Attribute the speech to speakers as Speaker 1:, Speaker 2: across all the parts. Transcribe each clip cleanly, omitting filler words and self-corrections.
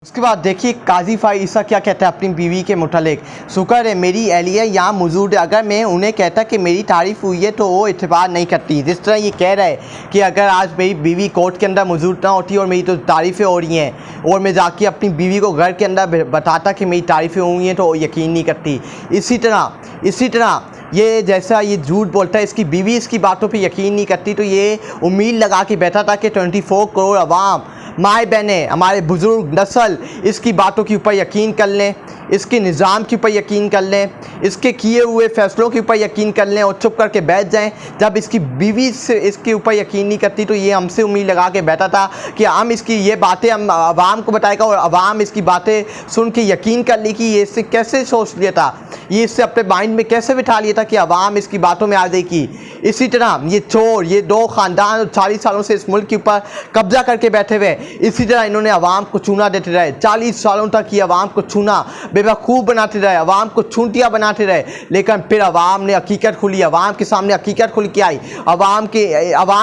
Speaker 1: उसके बाद देखिए काजी फ़ाइज़ा क्या कहता है अपनी बीवी के मुतालिक। शुक्र है मेरी एहलिया यहाँ मौजूद है, अगर मैं उन्हें कहता कि मेरी तारीफ़ हुई है तो वो इत्तेबार नहीं करती। जिस तरह ये कह रहा है कि अगर आज मेरी बीवी कोर्ट के अंदर मौजूद ना होती और मेरी तो तारीफ़ें हो रही हैं और मैं जाके अपनी बीवी को घर के अंदर बताता कि मेरी तारीफ़ें हुई हैं तो वो यकीन नहीं करती। इसी तरह ये जैसा ये झूठ बोलता है, इसकी बीवी इसकी बातों पे यकीन नहीं करती, तो ये उम्मीद लगा के बैठा था कि 24 करोड़ अवाम, माए बहनें, हमारे बुज़ुर्ग नस्ल इसकी बातों के ऊपर यकीन कर लें, इसके निज़ाम के ऊपर यकीन कर लें, इसके किए हुए फ़ैसलों के ऊपर यकीन कर लें और चुप करके बैठ जाएं। जब इसकी बीवी से इसके ऊपर यकीन नहीं करती तो ये हमसे उम्मीद लगा के बैठा था कि हम इसकी ये बातें हम आवाम को बताएगा और आवाम इसकी बातें सुन के यकीन कर ली कि ये इससे कैसे सोच लिया था, ये इससे अपने माइंड में कैसे बिठा लिया था कि आवाम इसकी बातों में आ जाएगी। इसी तरह ये चोर, ये दो ख़ानदान 40 सालों से इस मुल्क के ऊपर कब्जा करके बैठे हुए, इसी तरह इन्होंने आवाम को चूना देते रहे। 40 सालों तक ये आवाम को चूना बेवकूफ़ बनाते रहे, आवाम को चूंटिया बनाते रहे, लेकिन फिर आवाम ने हकीकत खुली, आवाम के सामने हकीकत खुल के आई, आवाम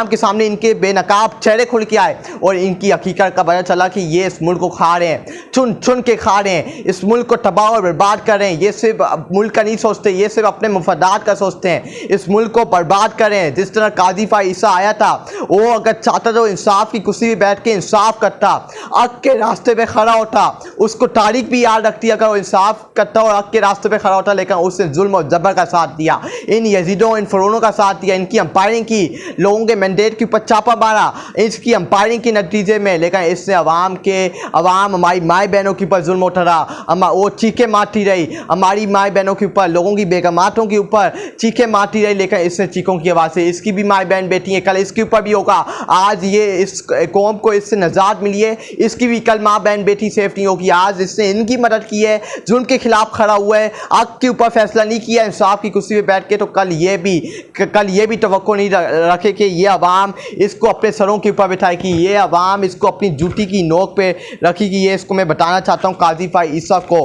Speaker 1: के सामने इनके बेनकाब चेहरे खुल के आए और इनकी हकीकत का पता चला कि ये इस मुल्क को खा रहे हैं, चुन चुन के खा रहे हैं, इस मुल्क को तबाह और बर्बाद कर रहे हैं। ये सिर्फ मुल्क का नहीं सोचते, ये सिर्फ अपने मुफादात का सोचते हैं, इस मुल्क को बर्बाद कर रहे हैं। जिस तरह काजी फ़ाइज़ा आया था, वो अगर चाहता तो इंसाफ की कुर्सी पर बैठ के इंसाफ करता, हक के रास्ते पे खड़ा होता, उसको तारीख भी याद रखती अगर वो इंसाफ करता और हक के रास्ते पे खड़ा होता, लेकिन उसने जुल्म और जबर का साथ दिया, इन यजीदों इन फ़िरौनों का साथ दिया, इनकी अंपायरिंग की, लोगों के मैंडेट के ऊपर चापा मारा, इसकी अंपायरिंग के नतीजे में। लेकिन इसने आवाम हमारी माए बहनों के ऊपर जुल्म उठा रहा, वो चीखें मारती रही, हमारी माए बहनों के ऊपर, लोगों की बेगमातों के ऊपर चीखें मारती रही, लेकिन इसने चीखों की आवाज़ से इसकी भी माए बहन बेटी है, कल इसके ऊपर भी होगा। आज ये इस कौम को इससे निजात मिली है, इसकी भी कल माँ बहन बेटी सेफ नहीं होगी। आज इसने इनकी मदद की है, जुल्म के खिलाफ खड़ा हुआ है, हक के ऊपर फैसला नहीं किया इंसाफ की कुर्सी पे बैठ के, तो कल ये भी तवक्को नहीं रखे कि ये आवाम इसको अपने सरों के ऊपर बिठाए, कि ये आवाम इसको अपनी जूती की नोक पे रखी, कि ये इसको मैं बताना चाहता हूँ काजी फ़ाइज़ा को।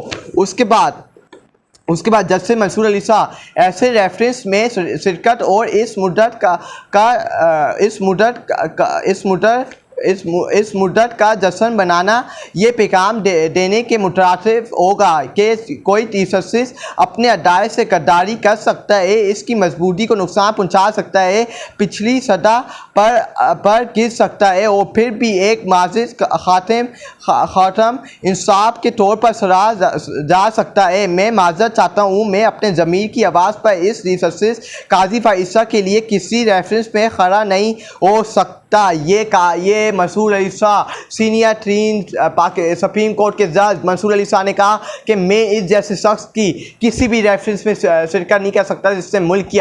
Speaker 1: उसके बाद जज मंसूर अली शाह ऐसे रेफरेंस में शिरकत और इस मुद्दत का जश्न मनाना ये पैगाम देने के मुतरासिफ होगा कि कोई तशद्दुद अपने अदाए से गद्दारी कर सकता है, इसकी मजबूती को नुकसान पहुंचा सकता है, पिछली सदा पर गिर सकता है और फिर भी एक माजिद ख़ातम इंसाफ के तौर पर सरा जा सकता है। मैं माज़रत चाहता हूँ, मैं अपने ज़मीर की आवाज़ पर इस तशद्दुद काजी फ़ाइज़ा के लिए किसी रेफरेंस में खड़ा नहीं हो सकता। ये मंसूर अली शाह सीनियर तरीन सुप्रीम कोर्ट के जज मंसूर अली शाह ने कहा कि मैं इस जैसे शख्स की किसी भी रेफरेंस में शिरकत नहीं कर सकता जिससे मुल्क की